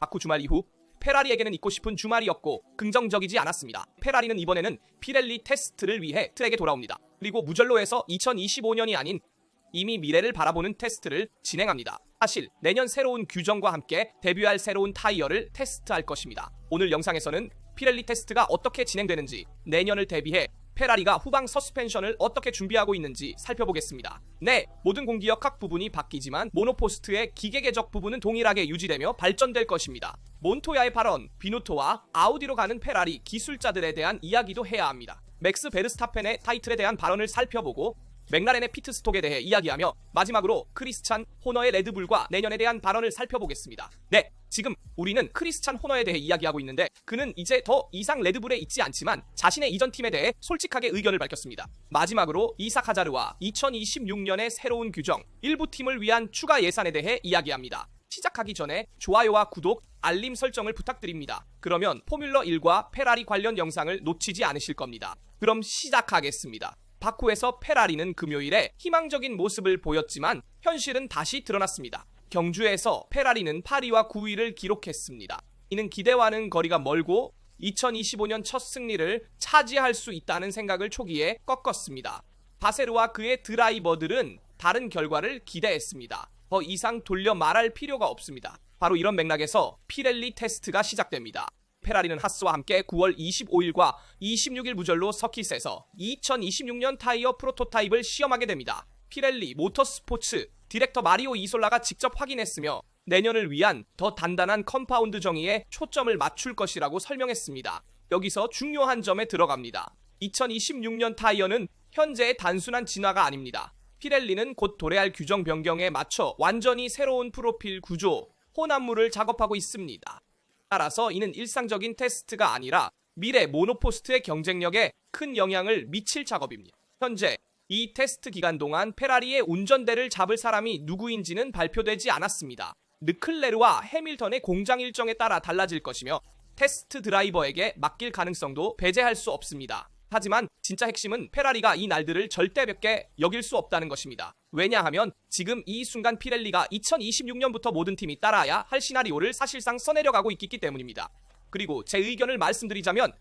바쿠 주말 이후 페라리에게는 잊고 싶은 주말이었고 긍정적이지 않았습니다. 페라리는 이번에는 피렐리 테스트를 위해 트랙에 돌아옵니다. 그리고 무절로에서 2025년이 아닌 이미 미래를 바라보는 테스트를 진행합니다. 사실 내년 새로운 규정과 함께 데뷔할 새로운 타이어를 테스트할 것입니다. 오늘 영상에서는 피렐리 테스트가 어떻게 진행되는지, 내년을 대비해 페라리가 후방 서스펜션을 어떻게 준비하고 있는지 살펴보겠습니다. 네, 모든 공기역 각 부분이 바뀌지만 모노포스트의 기계계적 부분은 동일하게 유지되며 발전될 것입니다. 몬토야의 발언, 비노토와 아우디로 가는 페라리 기술자들에 대한 이야기도 해야 합니다. 맥스 베르스타펜의 타이틀에 대한 발언을 살펴보고 맥라렌의 피트스톡에 대해 이야기하며 마지막으로 크리스찬 호너의 레드불과 내년에 대한 발언을 살펴보겠습니다. 네, 지금 우리는 크리스찬 호너에 대해 이야기하고 있는데 그는 이제 더 이상 레드불에 있지 않지만 자신의 이전 팀에 대해 솔직하게 의견을 밝혔습니다. 마지막으로 이삭 하자르와 2026년의 새로운 규정, 일부 팀을 위한 추가 예산에 대해 이야기합니다. 시작하기 전에 좋아요와 구독, 알림 설정을 부탁드립니다. 그러면 포뮬러 1과 페라리 관련 영상을 놓치지 않으실 겁니다. 그럼 시작하겠습니다. 바쿠에서 페라리는 금요일에 희망적인 모습을 보였지만 현실은 다시 드러났습니다. 경주에서 페라리는 8위와 9위를 기록했습니다. 이는 기대와는 거리가 멀고 2025년 첫 승리를 차지할 수 있다는 생각을 초기에 꺾었습니다. 바세르와 그의 드라이버들은 다른 결과를 기대했습니다. 더 이상 돌려 말할 필요가 없습니다. 바로 이런 맥락에서 피렐리 테스트가 시작됩니다. 페라리는 하스와 함께 9월 25일과 26일 무절로 서킷에서 2026년 타이어 프로토타입을 시험하게 됩니다. 피렐리 모터스포츠 디렉터 마리오 이솔라가 직접 확인했으며 내년을 위한 더 단단한 컴파운드 정의에 초점을 맞출 것이라고 설명했습니다. 여기서 중요한 점에 들어갑니다. 2026년 타이어는 현재의 단순한 진화가 아닙니다. 피렐리는 곧 도래할 규정 변경에 맞춰 완전히 새로운 프로필 구조, 혼합물을 작업하고 있습니다. 따라서 이는 일상적인 테스트가 아니라 미래 모노포스트의 경쟁력에 큰 영향을 미칠 작업입니다. 현재 이 테스트 기간 동안 페라리의 운전대를 잡을 사람이 누구인지는 발표되지 않았습니다. 르클레르와 해밀턴의 공장 일정에 따라 달라질 것이며 테스트 드라이버에게 맡길 가능성도 배제할 수 없습니다. 하지만 진짜 핵심은 페라리가 이 날들을 절대밖에 여길 수 없다는 것입니다. 왜냐하면 지금 이 순간 피렐리가 2026년부터 모든 팀이 따라야 할 시나리오를 사실상 써내려가고 있기 때문입니다. 그리고 제 의견을 말씀드리자면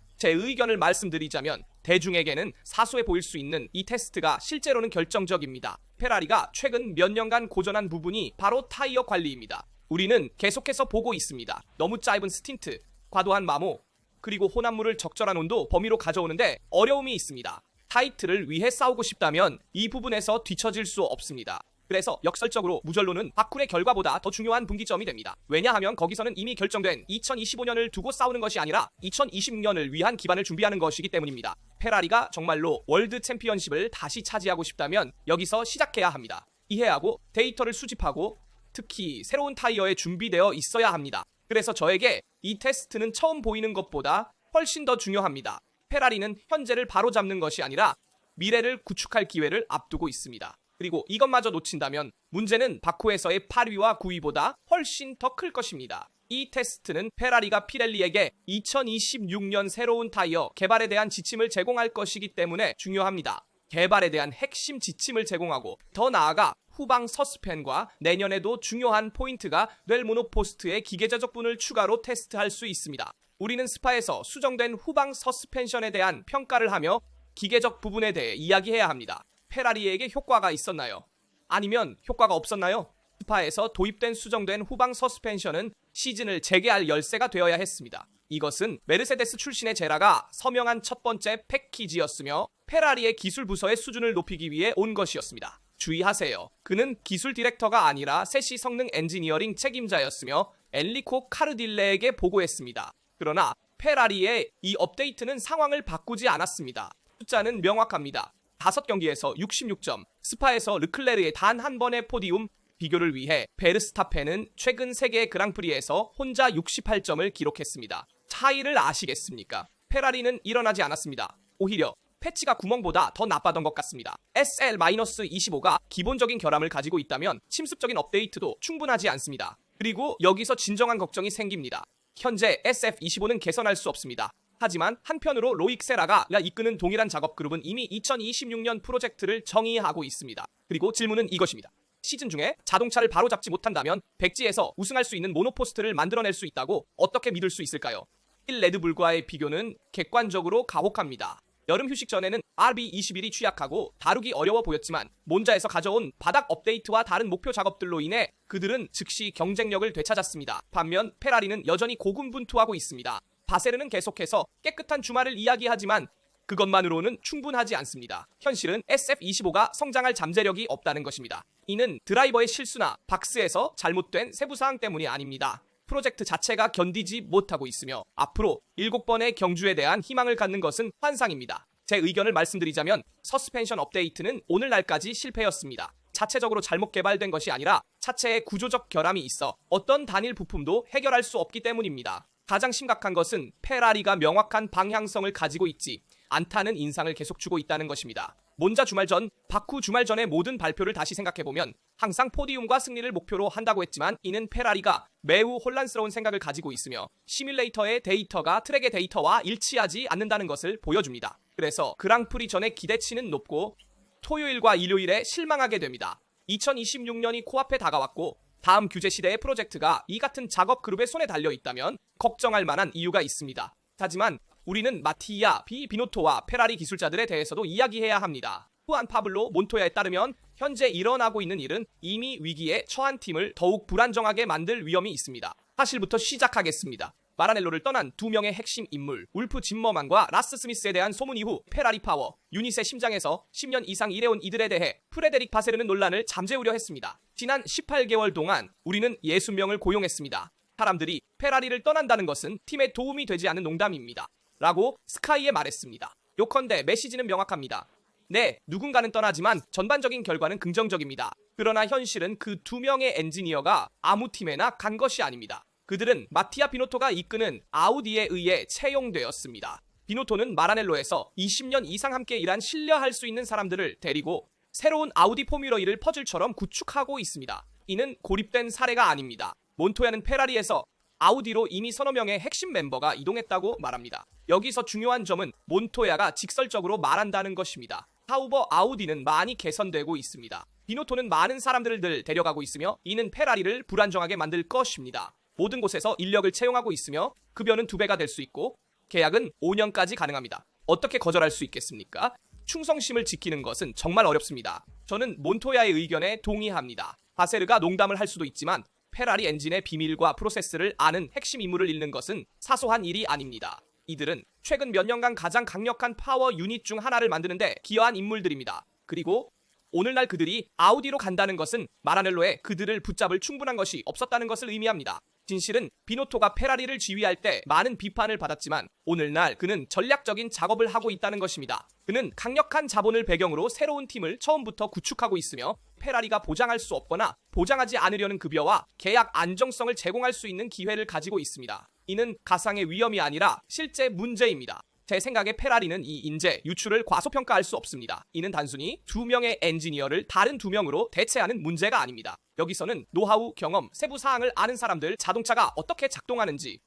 대중에게는 사소해 보일 수 있는 이 테스트가 실제로는 결정적입니다. 페라리가 최근 몇 년간 고전한 부분이 바로 타이어 관리입니다. 우리는 계속해서 보고 있습니다. 너무 짧은 스틴트, 과도한 마모, 그리고 혼합물을 적절한 온도 범위로 가져오는데 어려움이 있습니다. 타이틀을 위해 싸우고 싶다면 이 부분에서 뒤처질 수 없습니다. 그래서 역설적으로 무절로는 바쿨의 결과보다 더 중요한 분기점이 됩니다. 왜냐하면 거기서는 이미 결정된 2025년을 두고 싸우는 것이 아니라 2026년을 위한 기반을 준비하는 것이기 때문입니다. 페라리가 정말로 월드 챔피언십을 다시 차지하고 싶다면 여기서 시작해야 합니다. 이해하고 데이터를 수집하고 특히 새로운 타이어에 준비되어 있어야 합니다. 그래서 저에게 이 테스트는 처음 보이는 것보다 훨씬 더 중요합니다. 페라리는 현재를 바로잡는 것이 아니라 미래를 구축할 기회를 앞두고 있습니다. 그리고 이것마저 놓친다면 문제는 바쿠에서의 8위와 9위보다 훨씬 더 클 것입니다. 이 테스트는 페라리가 피렐리에게 2026년 새로운 타이어 개발에 대한 지침을 제공할 것이기 때문에 중요합니다. 개발에 대한 핵심 지침을 제공하고 더 나아가 후방 서스펜과 내년에도 중요한 포인트가 될 모노포스트의 기계제적분을 추가로 테스트할 수 있습니다. 우리는 스파에서 수정된 후방 서스펜션에 대한 평가를 하며 기계적 부분에 대해 이야기해야 합니다. 페라리에게 효과가 있었나요? 아니면 효과가 없었나요? 스파에서 도입된 수정된 후방 서스펜션은 시즌을 재개할 열쇠가 되어야 했습니다. 이것은 메르세데스 출신의 제라가 서명한 첫 번째 패키지였으며 페라리의 기술 부서의 수준을 높이기 위해 온 것이었습니다. 주의하세요. 그는 기술 디렉터가 아니라 세시 성능 엔지니어링 책임자였으며 엔리코 카르딜레에게 보고했습니다. 그러나 페라리의 이 업데이트는 상황을 바꾸지 않았습니다. 숫자는 명확합니다. 5경기에서 66점, 스파에서 르클레르의 단 한 번의 포디움 비교를 위해 베르스타펜은 최근 세계 그랑프리에서 혼자 68점을 기록했습니다. 차이를 아시겠습니까? 페라리는 일어나지 않았습니다. 오히려 패치가 구멍보다 더 나빴던 것 같습니다. SL-25가 기본적인 결함을 가지고 있다면 침습적인 업데이트도 충분하지 않습니다. 그리고 여기서 진정한 걱정이 생깁니다. 현재 SF25는 개선할 수 없습니다. 하지만 한편으로 로익 세라가 이끄는 동일한 작업 그룹은 이미 2026년 프로젝트를 정의하고 있습니다. 그리고 질문은 이것입니다. 시즌 중에 자동차를 바로잡지 못한다면 백지에서 우승할 수 있는 모노포스트를 만들어낼 수 있다고 어떻게 믿을 수 있을까요? 1 레드불과의 비교는 객관적으로 가혹합니다. 여름 휴식 전에는 RB21이 취약하고 다루기 어려워 보였지만 몬자에서 가져온 바닥 업데이트와 다른 목표 작업들로 인해 그들은 즉시 경쟁력을 되찾았습니다. 반면 페라리는 여전히 고군분투하고 있습니다. 바세르는 계속해서 깨끗한 주말을 이야기하지만 그것만으로는 충분하지 않습니다. 현실은 SF25가 성장할 잠재력이 없다는 것입니다. 이는 드라이버의 실수나 박스에서 잘못된 세부사항 때문이 아닙니다. 프로젝트 자체가 견디지 못하고 있으며 앞으로 7번의 경주에 대한 희망을 갖는 것은 환상입니다. 제 의견을 말씀드리자면 서스펜션 업데이트는 오늘날까지 실패였습니다. 자체적으로 잘못 개발된 것이 아니라 차체에 구조적 결함이 있어 어떤 단일 부품도 해결할 수 없기 때문입니다. 가장 심각한 것은 페라리가 명확한 방향성을 가지고 있지 않다는 인상을 계속 주고 있다는 것입니다. 몬자 주말 전, 바쿠 주말 전의 모든 발표를 다시 생각해보면 항상 포디움과 승리를 목표로 한다고 했지만 이는 페라리가 매우 혼란스러운 생각을 가지고 있으며 시뮬레이터의 데이터가 트랙의 데이터와 일치하지 않는다는 것을 보여줍니다. 그래서 그랑프리 전의 기대치는 높고 토요일과 일요일에 실망하게 됩니다. 2026년이 코앞에 다가왔고 다음 규제 시대의 프로젝트가 이 같은 작업 그룹의 손에 달려있다면 걱정할 만한 이유가 있습니다. 하지만 우리는 마티아, 비노토와 페라리 기술자들에 대해서도 이야기해야 합니다. 후안 파블로 몬토야에 따르면 현재 일어나고 있는 일은 이미 위기에 처한 팀을 더욱 불안정하게 만들 위험이 있습니다. 사실부터 시작하겠습니다. 마라넬로를 떠난 두 명의 핵심 인물, 울프 짐머만과 라스 스미스에 대한 소문 이후 페라리 파워, 유닛의 심장에서 10년 이상 일해온 이들에 대해 프레데릭 바세르는 논란을 잠재우려 했습니다. 지난 18개월 동안 우리는 60명을 고용했습니다. 사람들이 페라리를 떠난다는 것은 팀에 도움이 되지 않는 농담입니다. 라고 스카이에 말했습니다. 요컨대 메시지는 명확합니다. 네, 누군가는 떠나지만 전반적인 결과는 긍정적입니다. 그러나 현실은 그 두 명의 엔지니어가 아무 팀에나 간 것이 아닙니다. 그들은 마티아 비노토가 이끄는 아우디에 의해 채용되었습니다. 비노토는 마라넬로에서 20년 이상 함께 일한 신뢰할 수 있는 사람들을 데리고 새로운 아우디 포뮬러 1을 퍼즐처럼 구축하고 있습니다. 이는 고립된 사례가 아닙니다. 몬토야는 페라리에서 아우디로 이미 서너 명의 핵심 멤버가 이동했다고 말합니다. 여기서 중요한 점은 몬토야가 직설적으로 말한다는 것입니다. 하우버 아우디는 많이 개선되고 있습니다. 비노토는 많은 사람들을 데려가고 있으며 이는 페라리를 불안정하게 만들 것입니다. 모든 곳에서 인력을 채용하고 있으며 급여는 2배가 될 수 있고 계약은 5년까지 가능합니다. 어떻게 거절할 수 있겠습니까? 충성심을 지키는 것은 정말 어렵습니다. 저는 몬토야의 의견에 동의합니다. 바세르가 농담을 할 수도 있지만 페라리 엔진의 비밀과 프로세스를 아는 핵심 인물을 잃는 것은 사소한 일이 아닙니다. 이들은 최근 몇 년간 가장 강력한 파워 유닛 중 하나를 만드는데 기여한 인물들입니다. 그리고 오늘날 그들이 아우디로 간다는 것은 마라넬로에 그들을 붙잡을 충분한 것이 없었다는 것을 의미합니다. 진실은 비노토가 페라리를 지휘할 때 많은 비판을 받았지만 오늘날 그는 전략적인 작업을 하고 있다는 것입니다. 그는 강력한 자본을 배경으로 새로운 팀을 처음부터 구축하고 있으며 페라리가 보장할 수 없거나 보장하지 않으려는 급여와 계약 안정성을 제공할 수 있는 기회를 가지고 있습니다. 이는 가상의 위험이 아니라 실제 문제입니다. 제 생각에 페라리는 이 인재, 유출을 과소평가할 수 없습니다. 이는 단순히 2명의 엔지니어를 다른 2명으로 대체하는 문제가 아닙니다. 여기서는 노하우, 경험, 세부 사항을 아는 사람들, 자동차가 어떻게 작동하는지,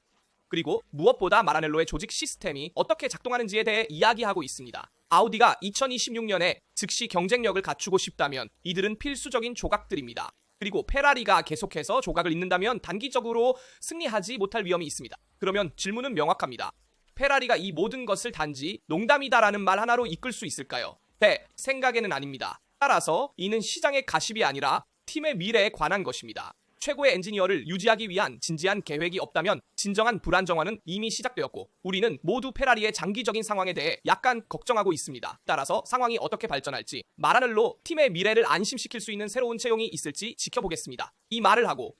그리고 무엇보다 마라넬로의 조직 시스템이 어떻게 작동하는지에 대해 이야기하고 있습니다. 아우디가 2026년에 즉시 경쟁력을 갖추고 싶다면 이들은 필수적인 조각들입니다. 그리고 페라리가 계속해서 조각을 잇는다면 단기적으로 승리하지 못할 위험이 있습니다. 그러면 질문은 명확합니다. 페라리가 이 모든 것을 단지 농담이다라는 말 하나로 이끌 수 있을까요? 제 생각에는 아닙니다. 따라서 이는 시장의 가십이 아니라 팀의 미래에 관한 것입니다. 최고의 엔지니어를 유지하기 위한 진지한 계획이 없다면 진정한 불안정화는 이미 시작되었고 우리는 모두 페라리의 장기적인 상황에 대해 약간 걱정하고 있습니다. 따라서 상황이 어떻게 발전할지 마라넬로 팀의 미래를 안심시킬 수 있는 새로운 채용이 있을지 지켜보겠습니다. 이 말을 하고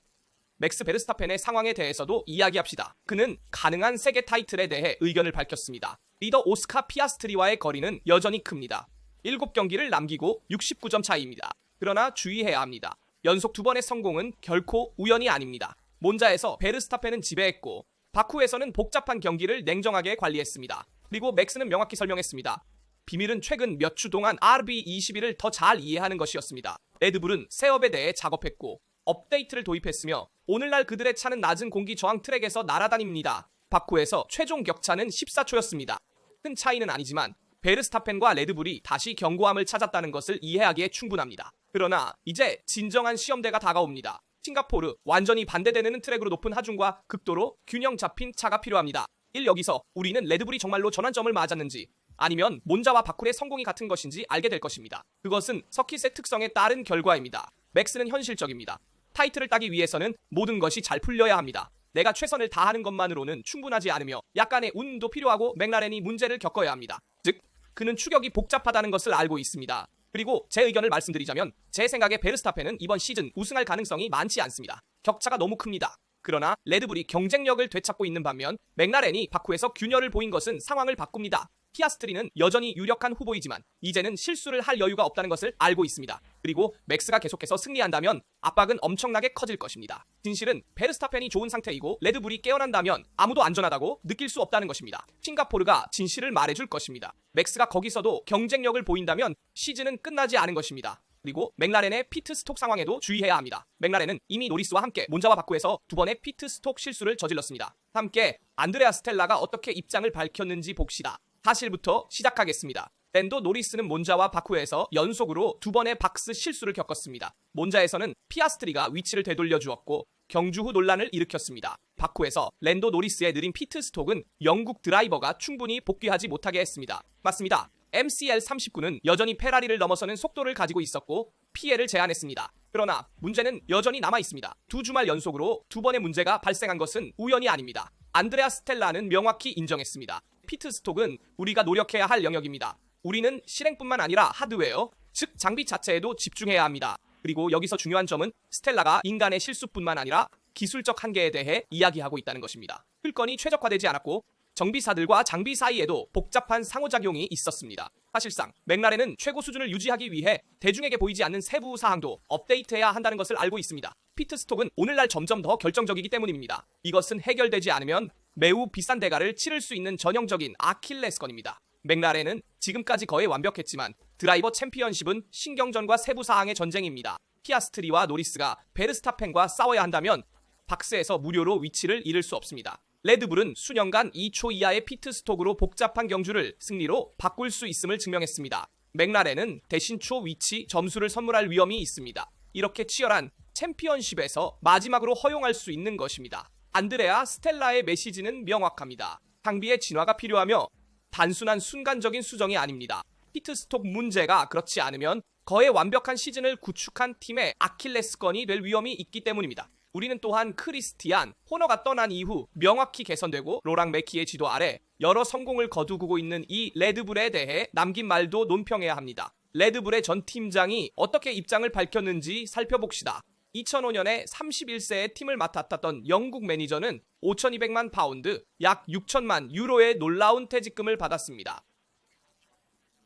맥스 베르스타펜의 상황에 대해서도 이야기합시다. 그는 가능한 세계 타이틀에 대해 의견을 밝혔습니다. 리더 오스카 피아스트리와의 거리는 여전히 큽니다. 7경기를 남기고 69점 차이입니다. 그러나 주의해야 합니다. 연속 2번의 성공은 결코 우연이 아닙니다. 몬자에서 베르스타펜은 지배했고 바쿠에서는 복잡한 경기를 냉정하게 관리했습니다. 그리고 맥스는 명확히 설명했습니다. 비밀은 최근 몇 주 동안 RB21을 더 잘 이해하는 것이었습니다. 레드불은 세업에 대해 작업했고 업데이트를 도입했으며 오늘날 그들의 차는 낮은 공기 저항 트랙에서 날아다닙니다. 바쿠에서 최종 격차는 14초였습니다. 큰 차이는 아니지만 베르스타펜과 레드불이 다시 견고함을 찾았다는 것을 이해하기에 충분합니다. 그러나 이제 진정한 시험대가 다가옵니다. 싱가포르 완전히 반대되는 트랙으로 높은 하중과 극도로 균형 잡힌 차가 필요합니다. 여기서 우리는 레드불이 정말로 전환점을 맞았는지 아니면 몬자와 바쿨의 성공이 같은 것인지 알게 될 것입니다. 그것은 서킷의 특성에 따른 결과입니다. 맥스는 현실적입니다. 타이틀을 따기 위해서는 모든 것이 잘 풀려야 합니다. 내가 최선을 다하는 것만으로는 충분하지 않으며 약간의 운도 필요하고 맥라렌이 문제를 겪어야 합니다. 즉, 그는 추격이 복잡하다는 것을 알고 있습니다. 그리고 제 의견을 말씀드리자면 제 생각에 베르스타펜은 이번 시즌 우승할 가능성이 많지 않습니다. 격차가 너무 큽니다. 그러나 레드불이 경쟁력을 되찾고 있는 반면 맥라렌이 바쿠에서 균열을 보인 것은 상황을 바꿉니다. 피아스트리는 여전히 유력한 후보이지만 이제는 실수를 할 여유가 없다는 것을 알고 있습니다. 그리고 맥스가 계속해서 승리한다면 압박은 엄청나게 커질 것입니다. 진실은 베르스타펜이 좋은 상태이고 레드불이 깨어난다면 아무도 안전하다고 느낄 수 없다는 것입니다. 싱가포르가 진실을 말해줄 것입니다. 맥스가 거기서도 경쟁력을 보인다면 시즌은 끝나지 않은 것입니다. 그리고 맥라렌의 피트 스톡 상황에도 주의해야 합니다. 맥라렌은 이미 노리스와 함께 몬자와 바쿠에서 두 번의 피트 스톡 실수를 저질렀습니다. 함께 안드레아 스텔라가 어떻게 입장을 밝혔는지 봅시다. 사실부터 시작하겠습니다. 랜도 노리스는 몬자와 바쿠에서 연속으로 두 번의 박스 실수를 겪었습니다. 몬자에서는 피아스트리가 위치를 되돌려 주었고 경주 후 논란을 일으켰습니다. 바쿠에서 랜도 노리스의 느린 피트 스톡은 영국 드라이버가 충분히 복귀하지 못하게 했습니다. 맞습니다. MCL39는 여전히 페라리를 넘어서는 속도를 가지고 있었고 피해를 제한했습니다. 그러나 문제는 여전히 남아있습니다. 두 주말 연속으로 두 번의 문제가 발생한 것은 우연이 아닙니다. 안드레아 스텔라는 명확히 인정했습니다. 피트 스톡은 우리가 노력해야 할 영역입니다. 우리는 실행뿐만 아니라 하드웨어, 즉 장비 자체에도 집중해야 합니다. 그리고 여기서 중요한 점은 스텔라가 인간의 실수뿐만 아니라 기술적 한계에 대해 이야기하고 있다는 것입니다. 흘건이 최적화되지 않았고 정비사들과 장비 사이에도 복잡한 상호작용이 있었습니다. 사실상 맥라렌은 최고 수준을 유지하기 위해 대중에게 보이지 않는 세부 사항도 업데이트해야 한다는 것을 알고 있습니다. 피트 스톡은 오늘날 점점 더 결정적이기 때문입니다. 이것은 해결되지 않으면 매우 비싼 대가를 치를 수 있는 전형적인 아킬레스건입니다. 맥라렌은 지금까지 거의 완벽했지만 드라이버 챔피언십은 신경전과 세부 사항의 전쟁입니다. 피아스트리와 노리스가 베르스타펜과 싸워야 한다면 박스에서 무료로 위치를 잃을 수 없습니다. 레드불은 수년간 2초 이하의 피트 스톡으로 복잡한 경주를 승리로 바꿀 수 있음을 증명했습니다. 맥라렌은 대신 초 위치 점수를 선물할 위험이 있습니다. 이렇게 치열한 챔피언십에서 마지막으로 허용할 수 있는 것입니다. 안드레아 스텔라의 메시지는 명확합니다. 장비의 진화가 필요하며 단순한 순간적인 수정이 아닙니다. 피트 스톡 문제가 그렇지 않으면 거의 완벽한 시즌을 구축한 팀의 아킬레스건이 될 위험이 있기 때문입니다. 우리는 또한 크리스티안 호너가 떠난 이후 명확히 개선되고 로랑 메키의 지도 아래 여러 성공을 거두고 있는 이 레드불에 대해 남긴 말도 논평해야 합니다. 레드불의 전 팀장이 어떻게 입장을 밝혔는지 살펴봅시다. 2005년에 31세의 팀을 맡았던 영국 매니저는 5,200만 파운드, 약 6천만 유로의 놀라운 퇴직금을 받았습니다.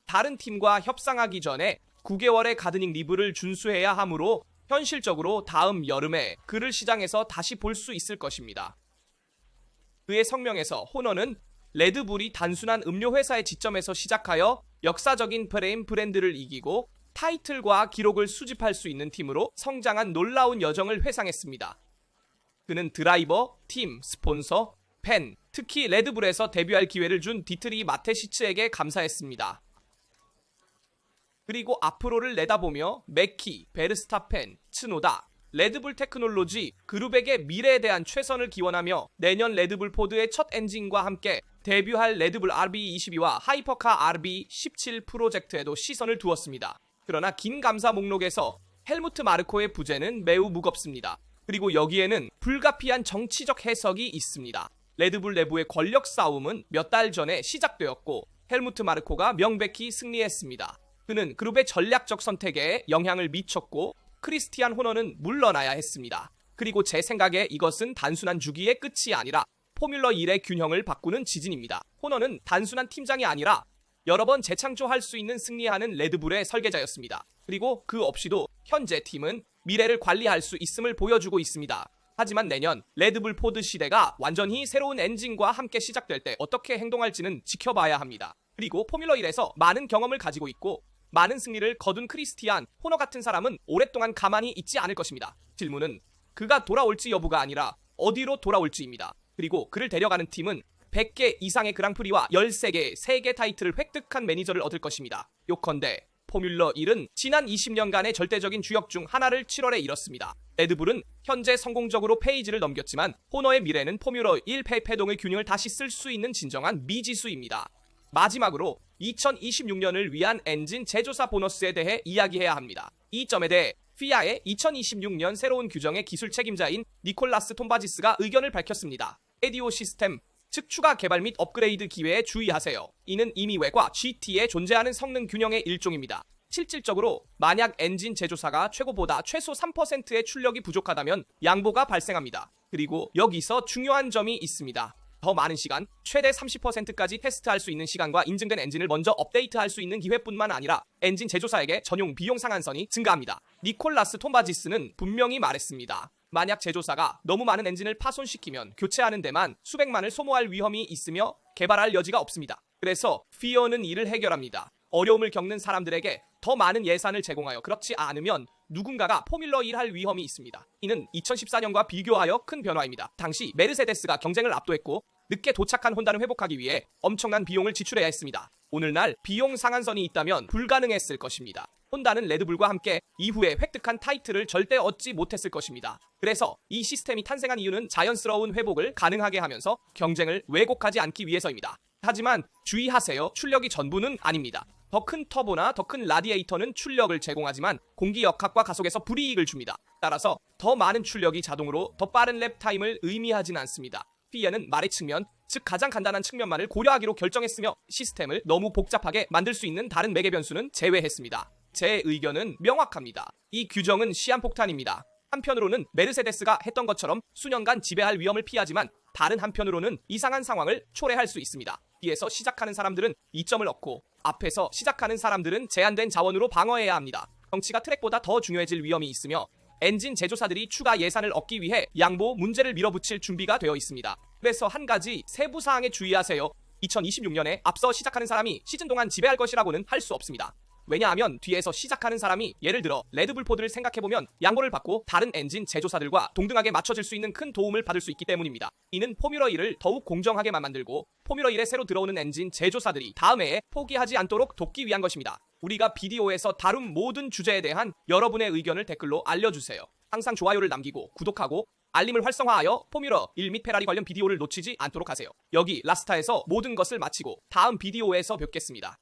다른 팀과 협상하기 전에 9개월의 가드닝 리브를 준수해야 하므로 현실적으로 다음 여름에 그를 시장에서 다시 볼 수 있을 것입니다. 그의 성명에서 호너는 레드불이 단순한 음료 회사의 지점에서 시작하여 역사적인 프레임 브랜드를 이기고 타이틀과 기록을 수집할 수 있는 팀으로 성장한 놀라운 여정을 회상했습니다. 그는 드라이버, 팀, 스폰서, 팬, 특히 레드불에서 데뷔할 기회를 준 디트리 마테시츠에게 감사했습니다. 그리고 앞으로를 내다보며 메키, 베르스타펜, 츠노다, 레드불 테크놀로지, 그룹에게 미래에 대한 최선을 기원하며 내년 레드불 포드의 첫 엔진과 함께 데뷔할 레드불 RB22와 하이퍼카 RB17 프로젝트에도 시선을 두었습니다. 그러나 긴 감사 목록에서 헬무트 마르코의 부재는 매우 무겁습니다. 그리고 여기에는 불가피한 정치적 해석이 있습니다. 레드불 내부의 권력 싸움은 몇 달 전에 시작되었고 헬무트 마르코가 명백히 승리했습니다. 그는 그룹의 전략적 선택에 영향을 미쳤고 크리스티안 호너는 물러나야 했습니다. 그리고 제 생각에 이것은 단순한 주기의 끝이 아니라 포뮬러 1의 균형을 바꾸는 지진입니다. 호너는 단순한 팀장이 아니라 여러 번 재창조할 수 있는 승리하는 레드불의 설계자였습니다. 그리고 그 없이도 현재 팀은 미래를 관리할 수 있음을 보여주고 있습니다. 하지만 내년 레드불 포드 시대가 완전히 새로운 엔진과 함께 시작될 때 어떻게 행동할지는 지켜봐야 합니다. 그리고 포뮬러 1에서 많은 경험을 가지고 있고 많은 승리를 거둔 크리스티안 호너 같은 사람은 오랫동안 가만히 있지 않을 것입니다. 질문은 그가 돌아올지 여부가 아니라 어디로 돌아올지입니다. 그리고 그를 데려가는 팀은 100개 이상의 그랑프리와 13개의 세계 타이틀을 획득한 매니저를 얻을 것입니다. 요컨대 포뮬러 1은 지난 20년간의 절대적인 주역 중 하나를 7월에 잃었습니다. 레드불은 현재 성공적으로 페이지를 넘겼지만 호너의 미래는 포뮬러 1 패동의 균형을 다시 쓸 수 있는 진정한 미지수입니다. 마지막으로 2026년을 위한 엔진 제조사 보너스에 대해 이야기해야 합니다. 이 점에 대해 FIA의 2026년 새로운 규정의 기술 책임자인 니콜라스 톰바지스가 의견을 밝혔습니다. 에디오 시스템, 즉 추가 개발 및 업그레이드 기회에 주의하세요. 이는 이미 외과 GT에 존재하는 성능 균형의 일종입니다. 실질적으로 만약 엔진 제조사가 최고보다 최소 3%의 출력이 부족하다면 양보가 발생합니다. 그리고 여기서 중요한 점이 있습니다. 더 많은 시간, 최대 30%까지 테스트할 수 있는 시간과 인증된 엔진을 먼저 업데이트할 수 있는 기회뿐만 아니라 엔진 제조사에게 전용 비용 상한선이 증가합니다. 니콜라스 톰바지스는 분명히 말했습니다. 만약 제조사가 너무 많은 엔진을 파손시키면 교체하는 데만 수백만을 소모할 위험이 있으며 개발할 여지가 없습니다. 그래서 FIA는 이를 해결합니다. 어려움을 겪는 사람들에게 더 많은 예산을 제공하여 그렇지 않으면 누군가가 포뮬러 1 할 위험이 있습니다. 이는 2014년과 비교하여 큰 변화입니다. 당시 메르세데스가 경쟁을 압도했고 늦게 도착한 혼다는 회복하기 위해 엄청난 비용을 지출해야 했습니다. 오늘날 비용 상한선이 있다면 불가능했을 것입니다. 혼다는 레드불과 함께 이후에 획득한 타이틀을 절대 얻지 못했을 것입니다. 그래서 이 시스템이 탄생한 이유는 자연스러운 회복을 가능하게 하면서 경쟁을 왜곡하지 않기 위해서입니다. 하지만 주의하세요. 출력이 전부는 아닙니다. 더 큰 터보나 더 큰 라디에이터는 출력을 제공하지만 공기 역학과 가속에서 불이익을 줍니다. 따라서 더 많은 출력이 자동으로 더 빠른 랩 타임을 의미하진 않습니다. FIA는 말의 측면, 즉 가장 간단한 측면만을 고려하기로 결정했으며 시스템을 너무 복잡하게 만들 수 있는 다른 매개 변수는 제외했습니다. 제 의견은 명확합니다. 이 규정은 시한폭탄입니다. 한편으로는 메르세데스가 했던 것처럼 수년간 지배할 위험을 피하지만 다른 한편으로는 이상한 상황을 초래할 수 있습니다. 뒤에서 시작하는 사람들은 이점을 얻고 앞에서 시작하는 사람들은 제한된 자원으로 방어해야 합니다. 정치가 트랙보다 더 중요해질 위험이 있으며 엔진 제조사들이 추가 예산을 얻기 위해 양보 문제를 밀어붙일 준비가 되어 있습니다. 그래서 한 가지 세부 사항에 주의하세요. 2026년에 앞서 시작하는 사람이 시즌 동안 지배할 것이라고는 할 수 없습니다. 왜냐하면 뒤에서 시작하는 사람이 예를 들어 레드불 포드를 생각해보면 양보를 받고 다른 엔진 제조사들과 동등하게 맞춰질 수 있는 큰 도움을 받을 수 있기 때문입니다. 이는 포뮬러 1을 더욱 공정하게만 만들고 포뮬러 1에 새로 들어오는 엔진 제조사들이 다음 해에 포기하지 않도록 돕기 위한 것입니다. 우리가 비디오에서 다룬 모든 주제에 대한 여러분의 의견을 댓글로 알려주세요. 항상 좋아요를 남기고 구독하고 알림을 활성화하여 포뮬러 1 및 페라리 관련 비디오를 놓치지 않도록 하세요. 여기 라스타에서 모든 것을 마치고 다음 비디오에서 뵙겠습니다.